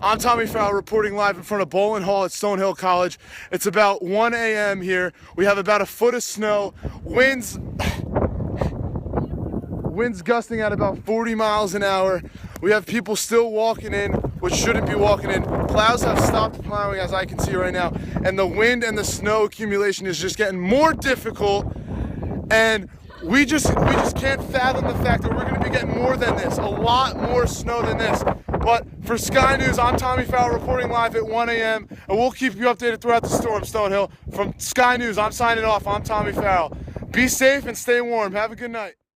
I'm Tommy Farrell reporting live in front of Bowling Hall at Stonehill College. It's about 1 a.m. here. We have about a foot of snow. Winds gusting at about 40 miles an hour. We have people still walking in, which shouldn't be walking in. Plows have stopped plowing, as I can see right now. And the wind and the snow accumulation is just getting more difficult. And we just can't fathom the fact that we're going to be getting more than this, a lot more snow than this. But for Sky News, I'm Tommy Farrell reporting live at 1 a.m. and we'll keep you updated throughout the storm, Stonehill. From Sky News, I'm signing off. I'm Tommy Farrell. Be safe and stay warm. Have a good night.